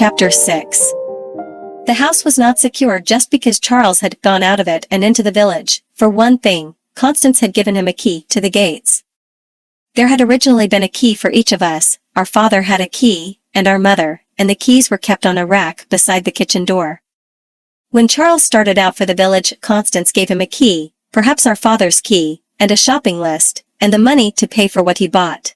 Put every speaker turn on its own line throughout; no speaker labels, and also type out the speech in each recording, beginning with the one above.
Chapter 6. The house was not secure just because Charles had gone out of it and into the village. For one thing, Constance had given him a key to the gates. There had originally been a key for each of us, our father had a key, and our mother, and the keys were kept on a rack beside the kitchen door. When Charles started out for the village, Constance gave him a key, perhaps our father's key, and a shopping list, and the money to pay for what he bought.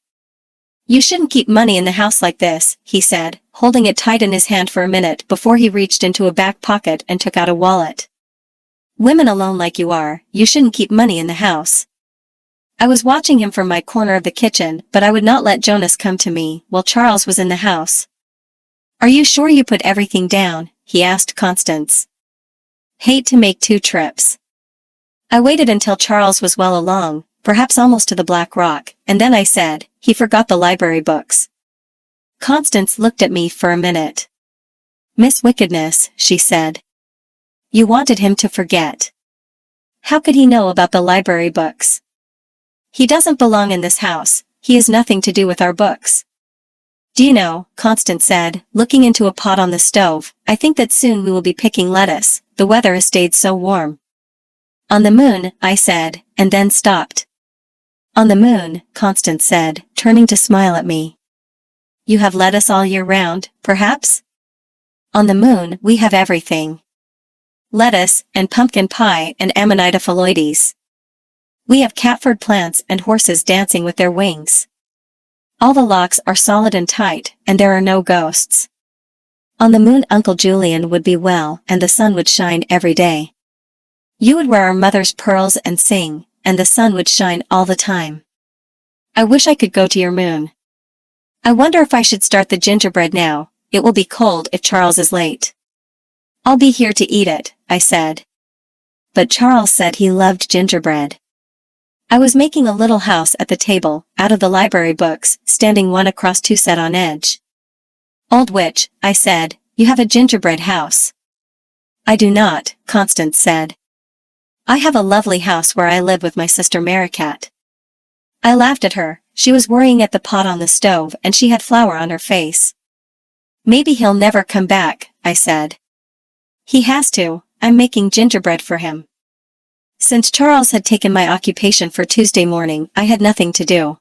"You shouldn't keep money in the house like this," he said, holding it tight in his hand for a minute before he reached into a back pocket and took out a wallet. "Women alone like you are, you shouldn't keep money in the house." I was watching him from my corner of the kitchen, but I would not let Jonas come to me while Charles was in the house. "Are you sure you put everything down?" he asked Constance. "Hate to make 2 trips." I waited until Charles was well along, perhaps almost to the Black Rock, and then I said, "He forgot the library books." Constance looked at me for a minute. "Miss Wickedness," she said. "You wanted him to forget. How could he know about the library books? He doesn't belong in this house, he has nothing to do with our books." "Do you know," Constance said, looking into a pot on the stove, "I think that soon we will be picking lettuce, the weather has stayed so warm." "On the moon," I said, and then stopped. "On the moon," Constance said, turning to smile at me. "You have lettuce all year round, perhaps?" "On the moon, we have everything. Lettuce, and pumpkin pie, and Amanita phalloides. We have catford plants and horses dancing with their wings. All the locks are solid and tight, and there are no ghosts. On the moon Uncle Julian would be well, and the sun would shine every day. You would wear our mother's pearls and sing, and the sun would shine all the time. I wish I could go to your moon. I wonder if I should start the gingerbread now, it will be cold if Charles is late." "I'll be here to eat it," I said. But Charles said he loved gingerbread. I was making a little house at the table, out of the library books, standing one across 2 set on edge. "Old witch," I said, "you have a gingerbread house." "I do not," Constance said. "I have a lovely house where I live with my sister Merricat." I laughed at her. She was worrying at the pot on the stove and she had flour on her face. "Maybe he'll never come back," I said. "He has to, I'm making gingerbread for him." Since Charles had taken my occupation for Tuesday morning, I had nothing to do.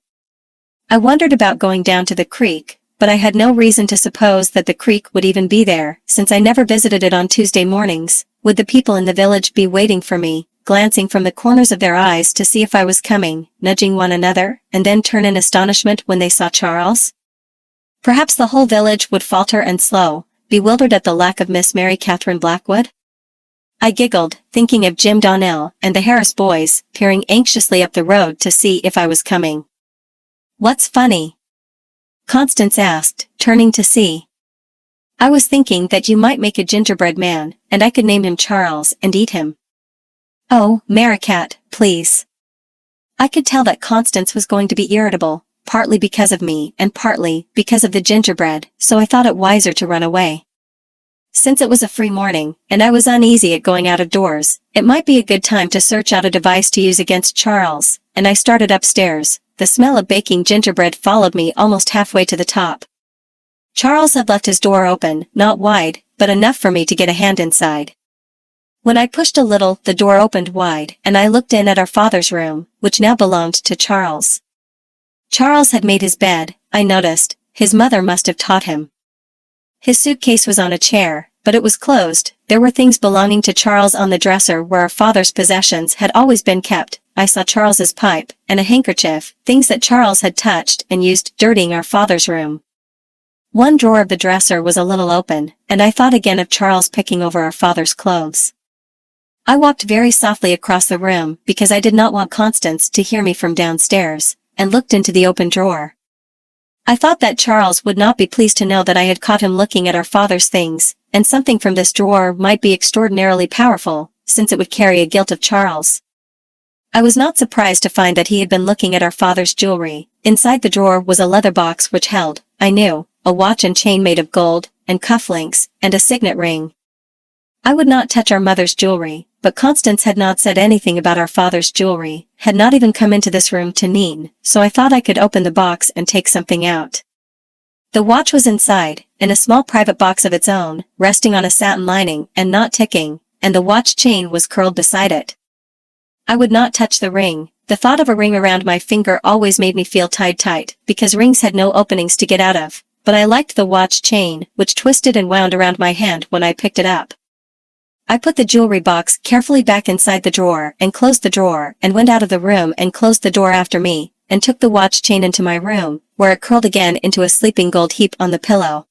I wondered about going down to the creek, but I had no reason to suppose that the creek would even be there, since I never visited it on Tuesday mornings. Would the people in the village be waiting for me, glancing from the corners of their eyes to see if I was coming, nudging one another, and then turn in astonishment when they saw Charles? Perhaps the whole village would falter and slow, bewildered at the lack of Miss Mary Catherine Blackwood? I giggled, thinking of Jim Donnell and the Harris boys, peering anxiously up the road to see if I was coming. "What's funny?" Constance asked, turning to see. "I was thinking that you might make a gingerbread man, and I could name him Charles and eat him." "Oh, Merricat, please." I could tell that Constance was going to be irritable, partly because of me and partly because of the gingerbread, so I thought it wiser to run away. Since it was a free morning, and I was uneasy at going out of doors, it might be a good time to search out a device to use against Charles, and I started upstairs. The smell of baking gingerbread followed me almost halfway to the top. Charles had left his door open, not wide, but enough for me to get a hand inside. When I pushed a little, the door opened wide, and I looked in at our father's room, which now belonged to Charles. Charles had made his bed, I noticed. His mother must have taught him. His suitcase was on a chair, but it was closed. There were things belonging to Charles on the dresser where our father's possessions had always been kept. I saw Charles's pipe, and a handkerchief, things that Charles had touched and used, dirtying our father's room. One drawer of the dresser was a little open, and I thought again of Charles picking over our father's clothes. I walked very softly across the room, because I did not want Constance to hear me from downstairs, and looked into the open drawer. I thought that Charles would not be pleased to know that I had caught him looking at our father's things, and something from this drawer might be extraordinarily powerful, since it would carry a guilt of Charles. I was not surprised to find that he had been looking at our father's jewelry. Inside the drawer was a leather box which held, I knew, a watch and chain made of gold, and cufflinks, and a signet ring. I would not touch our mother's jewelry, but Constance had not said anything about our father's jewelry, had not even come into this room to Neen, so I thought I could open the box and take something out. The watch was inside, in a small private box of its own, resting on a satin lining and not ticking, and the watch chain was curled beside it. I would not touch the ring. The thought of a ring around my finger always made me feel tied tight, because rings had no openings to get out of, but I liked the watch chain, which twisted and wound around my hand when I picked it up. I put the jewelry box carefully back inside the drawer and closed the drawer and went out of the room and closed the door after me, and took the watch chain into my room, where it curled again into a sleeping gold heap on the pillow.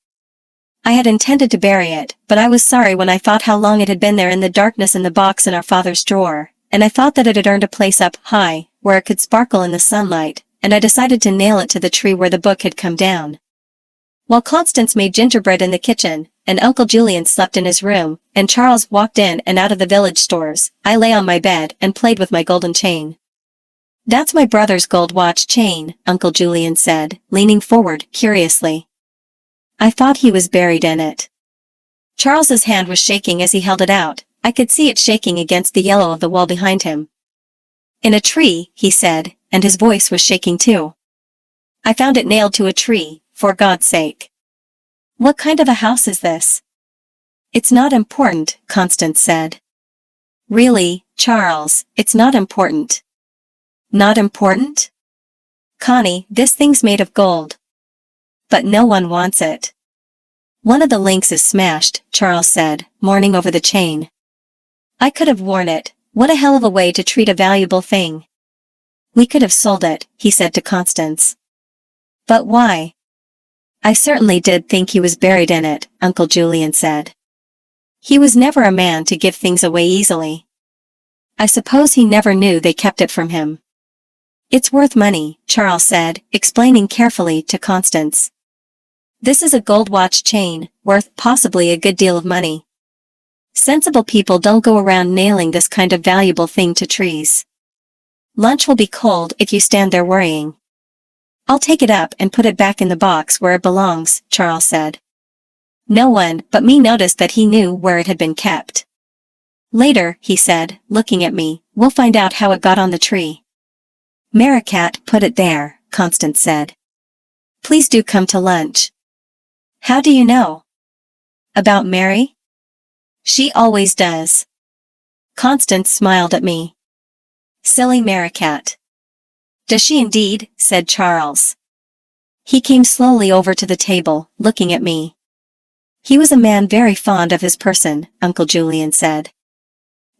I had intended to bury it, but I was sorry when I thought how long it had been there in the darkness in the box in our father's drawer, and I thought that it had earned a place up high, where it could sparkle in the sunlight, and I decided to nail it to the tree where the book had come down. While Constance made gingerbread in the kitchen, and Uncle Julian slept in his room, and Charles walked in and out of the village stores, I lay on my bed and played with my golden chain. "That's my brother's gold watch chain," Uncle Julian said, leaning forward curiously. "I thought he was buried in it." Charles's hand was shaking as he held it out. I could see it shaking against the yellow of the wall behind him. "In a tree," he said, and his voice was shaking too. "I found it nailed to a tree, for God's sake." "What kind of a house is this?" "It's not important," Constance said. "Really, Charles, it's not important." "Not important?" "Connie, this thing's made of gold. But no one wants it." "One of the links is smashed," Charles said, mourning over the chain. "I could have worn it. What a hell of a way to treat a valuable thing." "We could have sold it," he said to Constance. "But why?" "I certainly did think he was buried in it," Uncle Julian said. "He was never a man to give things away easily. I suppose he never knew they kept it from him." "It's worth money," Charles said, explaining carefully to Constance. "This is a gold watch chain, worth possibly a good deal of money. Sensible people don't go around nailing this kind of valuable thing to trees. Lunch will be cold if you stand there worrying." "I'll take it up and put it back in the box where it belongs," Charles said. No one but me noticed that he knew where it had been kept. "Later," he said, looking at me, "we'll find out how it got on the tree." "Merricat put it there," Constance said. "Please do come to lunch." "How do you know?" "About Mary? She always does." Constance smiled at me. "Silly Merricat." "Does she indeed?" said Charles. He came slowly over to the table, looking at me. "He was a man very fond of his person," Uncle Julian said.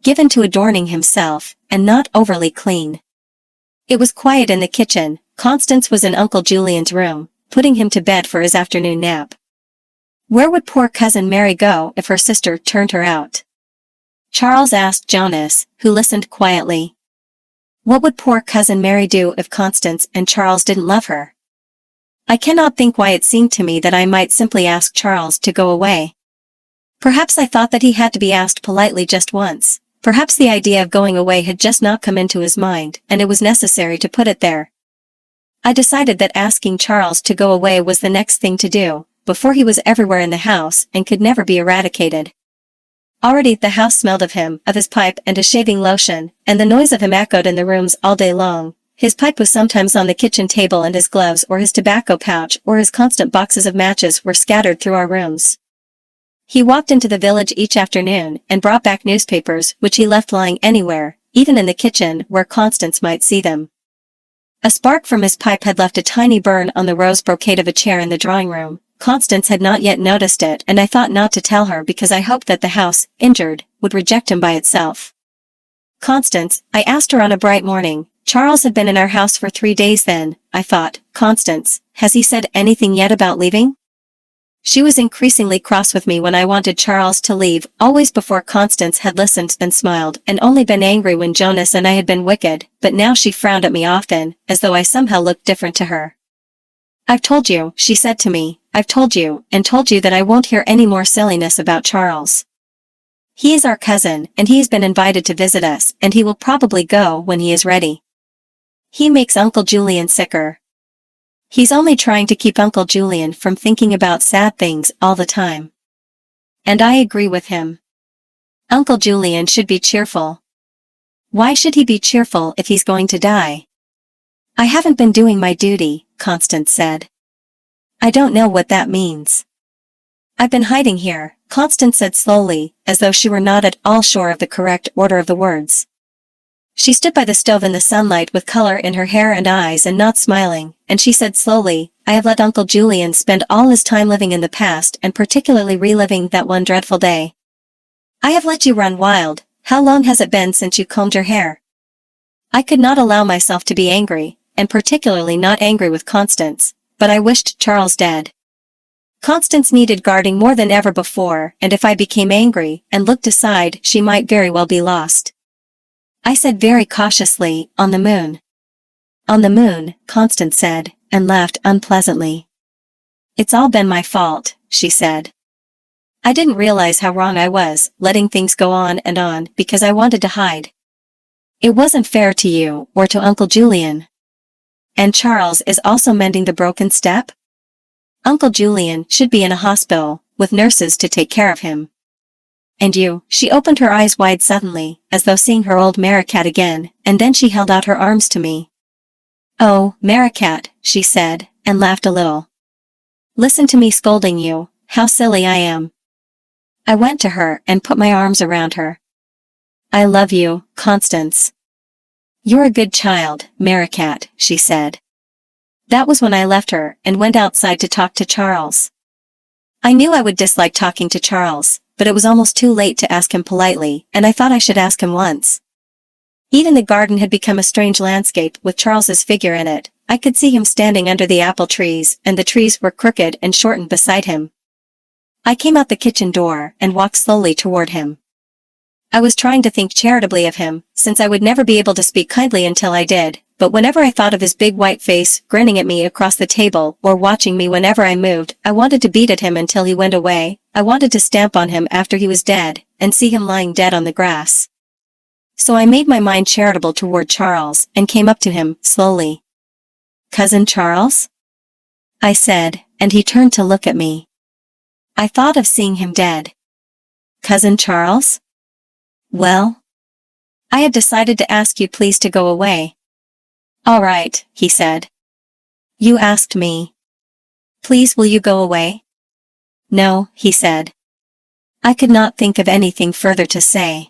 "Given to adorning himself, and not overly clean." It was quiet in the kitchen. Constance was in Uncle Julian's room, putting him to bed for his afternoon nap. Where would poor cousin Mary go if her sister turned her out? Charles asked Jonas, who listened quietly. What would poor cousin Mary do if Constance and Charles didn't love her? I cannot think why it seemed to me that I might simply ask Charles to go away. Perhaps I thought that he had to be asked politely just once. Perhaps the idea of going away had just not come into his mind, and it was necessary to put it there. I decided that asking Charles to go away was the next thing to do, before he was everywhere in the house and could never be eradicated. Already the house smelled of him, of his pipe and his shaving lotion, and the noise of him echoed in the rooms all day long. His pipe was sometimes on the kitchen table and his gloves or his tobacco pouch or his constant boxes of matches were scattered through our rooms. He walked into the village each afternoon and brought back newspapers which he left lying anywhere, even in the kitchen where Constance might see them. A spark from his pipe had left a tiny burn on the rose brocade of a chair in the drawing room. Constance had not yet noticed it, and I thought not to tell her because I hoped that the house, injured, would reject him by itself. Constance, I asked her on a bright morning. Charles had been in our house for 3 days then, I thought. Constance, has he said anything yet about leaving? She was increasingly cross with me when I wanted Charles to leave, always before Constance had listened and smiled, and only been angry when Jonas and I had been wicked, but now she frowned at me often, as though I somehow looked different to her. I've told you, she said to me, I've told you, and told you that I won't hear any more silliness about Charles. He is our cousin, and he has been invited to visit us, and he will probably go when he is ready. He makes Uncle Julian sicker. He's only trying to keep Uncle Julian from thinking about sad things all the time. And I agree with him. Uncle Julian should be cheerful. Why should he be cheerful if he's going to die? I haven't been doing my duty, Constance said. I don't know what that means. I've been hiding here, Constance said slowly, as though she were not at all sure of the correct order of the words. She stood by the stove in the sunlight with color in her hair and eyes and not smiling, and she said slowly, I have let Uncle Julian spend all his time living in the past and particularly reliving that one dreadful day. I have let you run wild. How long has it been since you combed your hair? I could not allow myself to be angry, and particularly not angry with Constance, but I wished Charles dead. Constance needed guarding more than ever before, and if I became angry and looked aside, she might very well be lost. I said very cautiously, on the moon. On the moon, Constance said, and laughed unpleasantly. It's all been my fault, she said. I didn't realize how wrong I was, letting things go on, because I wanted to hide. It wasn't fair to you, or to Uncle Julian. And Charles is also mending the broken step? Uncle Julian should be in a hospital, with nurses to take care of him. And you, she opened her eyes wide suddenly, as though seeing her old Merricat again, and then she held out her arms to me. Oh, Merricat, she said, and laughed a little. Listen to me scolding you, how silly I am. I went to her and put my arms around her. I love you, Constance. You're a good child, Merricat, she said. That was when I left her and went outside to talk to Charles. I knew I would dislike talking to Charles, but it was almost too late to ask him politely, and I thought I should ask him once. Even the garden had become a strange landscape with Charles's figure in it. I could see him standing under the apple trees, and the trees were crooked and shortened beside him. I came out the kitchen door and walked slowly toward him. I was trying to think charitably of him, since I would never be able to speak kindly until I did, but whenever I thought of his big white face grinning at me across the table or watching me whenever I moved, I wanted to beat at him until he went away. I wanted to stamp on him after he was dead, and see him lying dead on the grass. So I made my mind charitable toward Charles and came up to him, slowly. Cousin Charles? I said, and he turned to look at me. I thought of seeing him dead. Cousin Charles? Well? I had decided to ask you please to go away. All right, he said. You asked me. Please will you go away? No, he said. I could not think of anything further to say.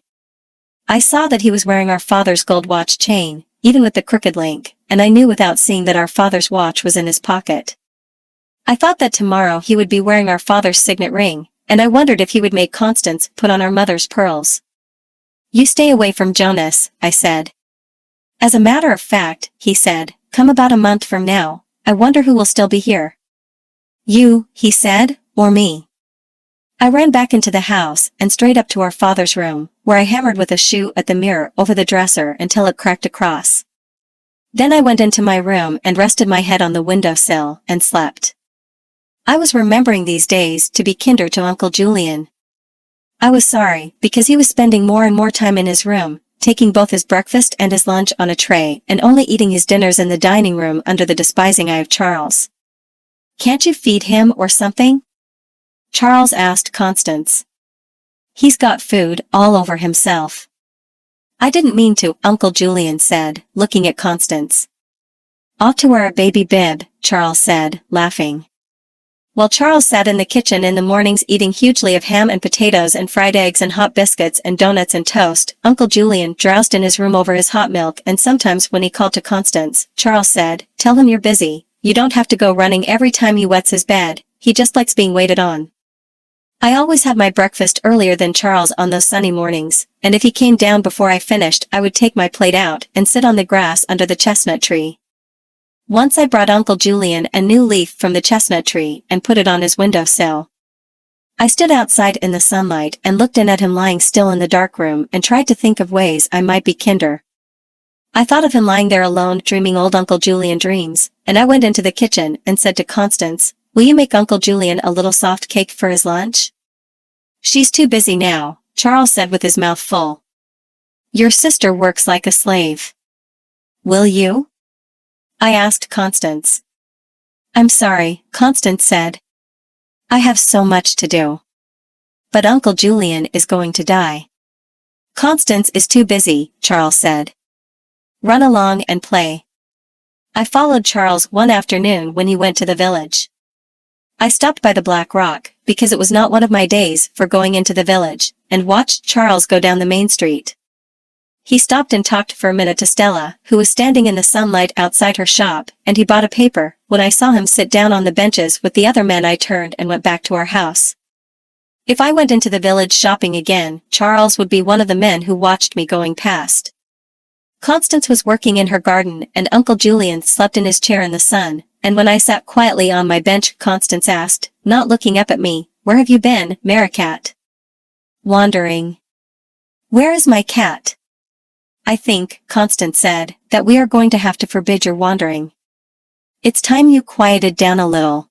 I saw that he was wearing our father's gold watch chain, even with the crooked link, and I knew without seeing that our father's watch was in his pocket. I thought that tomorrow he would be wearing our father's signet ring, and I wondered if he would make Constance put on our mother's pearls. You stay away from Jonas, I said. As a matter of fact, he said, come about a month from now. I wonder who will still be here. You, he said, or me. I ran back into the house and straight up to our father's room, where I hammered with a shoe at the mirror over the dresser until it cracked across. Then I went into my room and rested my head on the windowsill and slept. I was remembering these days to be kinder to Uncle Julian. I was sorry, because he was spending more and more time in his room, taking both his breakfast and his lunch on a tray and only eating his dinners in the dining room under the despising eye of Charles. Can't you feed him or something? Charles asked Constance. He's got food all over himself. I didn't mean to, Uncle Julian said, looking at Constance. Ought to wear a baby bib, Charles said, laughing. While Charles sat in the kitchen in the mornings eating hugely of ham and potatoes and fried eggs and hot biscuits and donuts and toast, Uncle Julian drowsed in his room over his hot milk, and sometimes when he called to Constance, Charles said, tell him you're busy. You don't have to go running every time he wets his bed, he just likes being waited on. I always had my breakfast earlier than Charles on those sunny mornings, and if he came down before I finished, I would take my plate out and sit on the grass under the chestnut tree. Once I brought Uncle Julian a new leaf from the chestnut tree and put it on his windowsill. I stood outside in the sunlight and looked in at him lying still in the dark room and tried to think of ways I might be kinder. I thought of him lying there alone dreaming old Uncle Julian dreams, and I went into the kitchen and said to Constance, will you make Uncle Julian a little soft cake for his lunch? She's too busy now, Charles said with his mouth full. Your sister works like a slave. Will you? I asked Constance. I'm sorry, Constance said. I have so much to do. But Uncle Julian is going to die. Constance is too busy, Charles said. Run along and play. I followed Charles one afternoon when he went to the village. I stopped by the Black Rock, because it was not one of my days for going into the village, and watched Charles go down the main street. He stopped and talked for a minute to Stella, who was standing in the sunlight outside her shop, and he bought a paper. When I saw him sit down on the benches with the other men, I turned and went back to our house. If I went into the village shopping again, Charles would be one of the men who watched me going past. Constance was working in her garden, and Uncle Julian slept in his chair in the sun, and when I sat quietly on my bench, Constance asked, not looking up at me, "Where have you been, Merricat?" "Wandering." "Where is my cat?" "I think," Constance said, "that we are going to have to forbid your wandering. It's time you quieted down a little."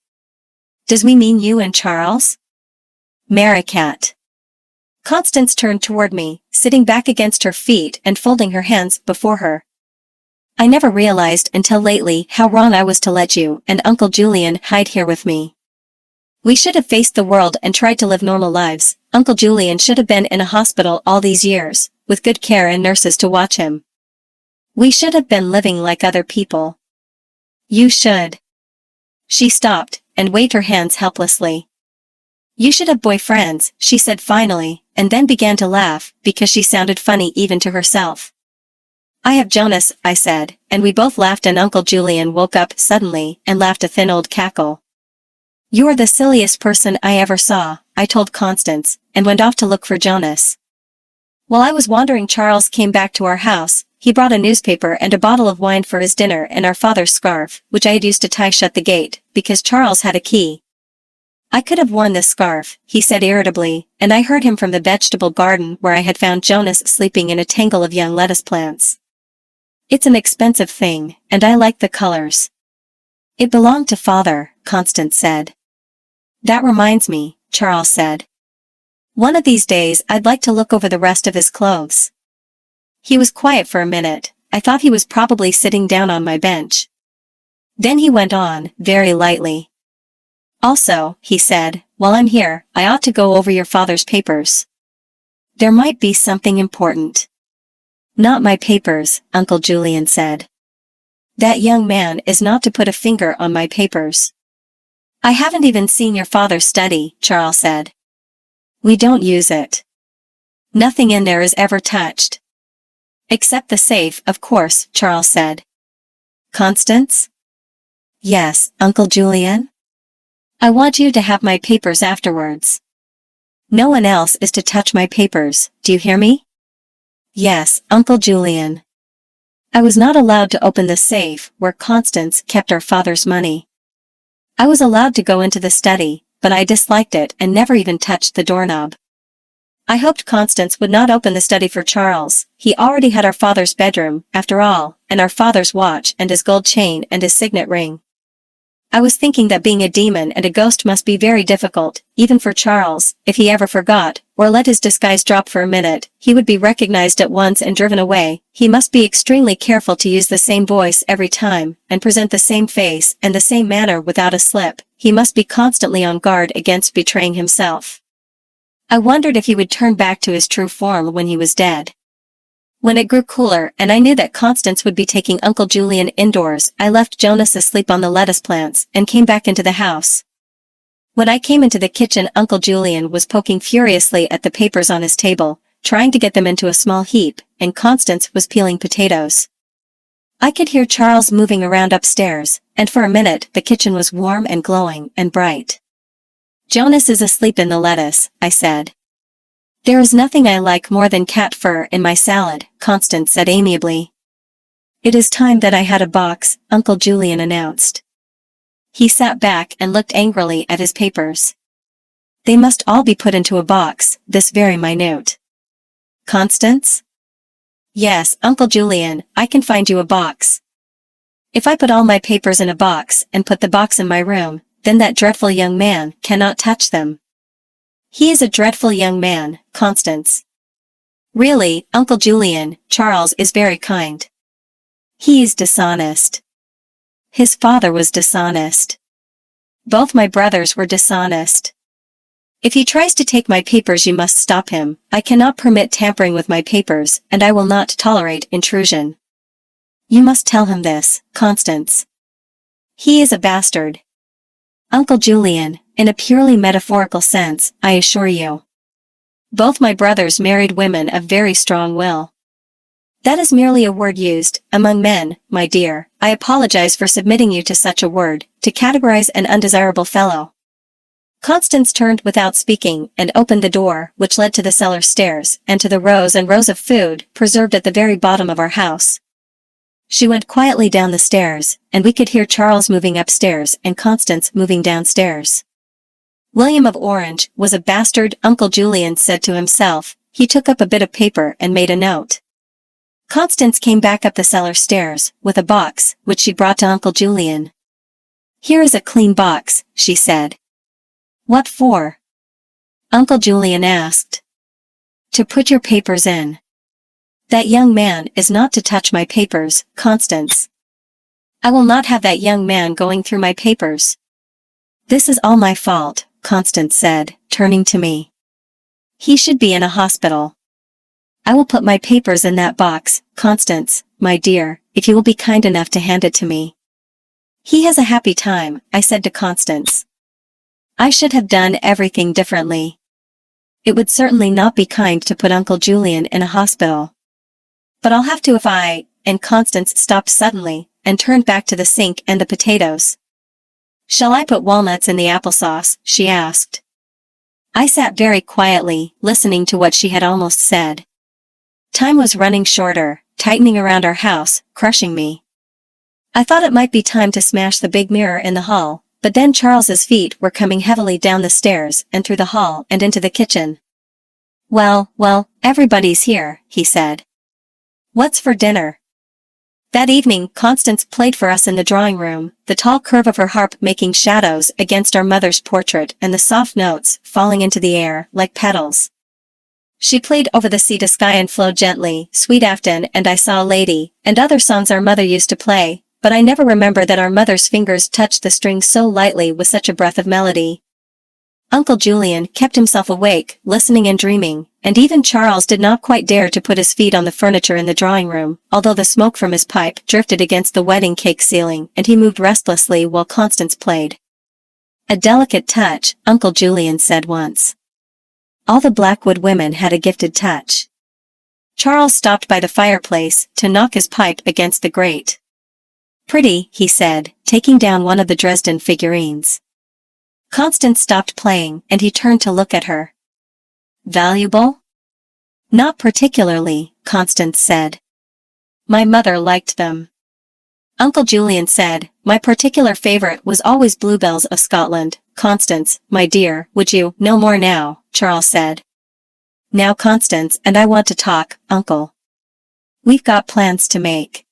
"Does we mean you and Charles?" "Merricat." Constance turned toward me, sitting back against her feet and folding her hands before her. "I never realized until lately how wrong I was to let you and Uncle Julian hide here with me. We should have faced the world and tried to live normal lives. Uncle Julian should have been in a hospital all these years, with good care and nurses to watch him. We should have been living like other people." "You should." She stopped and waved her hands helplessly. "You should have boyfriends," she said finally, and then began to laugh, because she sounded funny even to herself. "I have Jonas," I said, and we both laughed, and Uncle Julian woke up suddenly and laughed a thin old cackle. "You are the silliest person I ever saw," I told Constance, and went off to look for Jonas. While I was wandering, Charles came back to our house. He brought a newspaper and a bottle of wine for his dinner and our father's scarf, which I had used to tie shut the gate, because Charles had a key. "I could have worn this scarf," he said irritably, and I heard him from the vegetable garden where I had found Jonas sleeping in a tangle of young lettuce plants. "It's an expensive thing, and I like the colors." "It belonged to father," Constance said. "That reminds me," Charles said. "One of these days I'd like to look over the rest of his clothes." He was quiet for a minute. I thought he was probably sitting down on my bench. Then he went on, very lightly. "Also," he said, "while I'm here, I ought to go over your father's papers. There might be something important." "Not my papers," Uncle Julian said. "That young man is not to put a finger on my papers." "I haven't even seen your father's study," Charles said. "We don't use it. Nothing in there is ever touched." "Except the safe, of course," Charles said. "Constance?" "Yes, Uncle Julian?" "I want you to have my papers afterwards. No one else is to touch my papers, do you hear me?" "Yes, Uncle Julian." I was not allowed to open the safe where Constance kept our father's money. I was allowed to go into the study, but I disliked it and never even touched the doorknob. I hoped Constance would not open the study for Charles. He already had our father's bedroom, after all, and our father's watch and his gold chain and his signet ring. I was thinking that being a demon and a ghost must be very difficult, even for Charles. If he ever forgot, or let his disguise drop for a minute, he would be recognized at once and driven away. He must be extremely careful to use the same voice every time, and present the same face and the same manner without a slip. He must be constantly on guard against betraying himself. I wondered if he would turn back to his true form when he was dead. When it grew cooler and I knew that Constance would be taking Uncle Julian indoors, I left Jonas asleep on the lettuce plants and came back into the house. When I came into the kitchen, Uncle Julian was poking furiously at the papers on his table, trying to get them into a small heap, and Constance was peeling potatoes. I could hear Charles moving around upstairs, and for a minute the kitchen was warm and glowing and bright. "Jonas is asleep in the lettuce," I said. "There is nothing I like more than cat fur in my salad," Constance said amiably. "It is time that I had a box," Uncle Julian announced. He sat back and looked angrily at his papers. "They must all be put into a box, this very minute." "Constance?" "Yes, Uncle Julian, I can find you a box. If I put all my papers in a box and put the box in my room, then that dreadful young man cannot touch them." "He is a dreadful young man, Constance." "Really, Uncle Julian, Charles is very kind." "He is dishonest. His father was dishonest. Both my brothers were dishonest. If he tries to take my papers, you must stop him. I cannot permit tampering with my papers, and I will not tolerate intrusion. You must tell him this, Constance. He is a bastard." "Uncle Julian, in a purely metaphorical sense, I assure you. Both my brothers married women of very strong will. That is merely a word used, among men, my dear. I apologize for submitting you to such a word, to categorize an undesirable fellow. Constance turned without speaking and opened the door, which led to the cellar stairs, and to the rows and rows of food, preserved at the very bottom of our house. She went quietly down the stairs, and we could hear Charles moving upstairs and Constance moving downstairs. William of Orange was a bastard, Uncle Julian said to himself. He took up a bit of paper and made a note. Constance came back up the cellar stairs, with a box, which she brought to Uncle Julian. "Here is a clean box," she said. "What for?" Uncle Julian asked. "To put your papers in." "That young man is not to touch my papers, Constance." "I will not have that young man going through my papers." "This is all my fault," Constance said, turning to me. "He should be in a hospital." "I will put my papers in that box, Constance, my dear, if you will be kind enough to hand it to me." "He has a happy time," I said to Constance. "I should have done everything differently. It would certainly not be kind to put Uncle Julian in a hospital. But I'll have to if I—" and Constance stopped suddenly, and turned back to the sink and the potatoes. "Shall I put walnuts in the applesauce?" she asked. I sat very quietly, listening to what she had almost said. Time was running shorter, tightening around our house, crushing me. I thought it might be time to smash the big mirror in the hall, but then Charles's feet were coming heavily down the stairs and through the hall and into the kitchen. Well, everybody's here," he said. "What's for dinner?" That evening Constance played for us in the drawing room, the tall curve of her harp making shadows against our mother's portrait and the soft notes falling into the air like petals. She played Over the Sea to Sky and Flow Gently, Sweet Afton and I Saw a Lady, and other songs our mother used to play, but I never remember that our mother's fingers touched the strings so lightly with such a breath of melody. Uncle Julian kept himself awake, listening and dreaming, and even Charles did not quite dare to put his feet on the furniture in the drawing room, although the smoke from his pipe drifted against the wedding cake ceiling and he moved restlessly while Constance played. "A delicate touch," Uncle Julian said once. All the Blackwood women had a gifted touch. Charles stopped by the fireplace to knock his pipe against the grate. "Pretty," he said, taking down one of the Dresden figurines. Constance stopped playing and he turned to look at her. "Valuable?" "Not particularly," Constance said. "My mother liked them." Uncle Julian said, "My particular favorite was always Bluebells of Scotland." "Constance, my dear, would you—" "No more now," Charles said. "Now Constance and I want to talk, Uncle. We've got plans to make."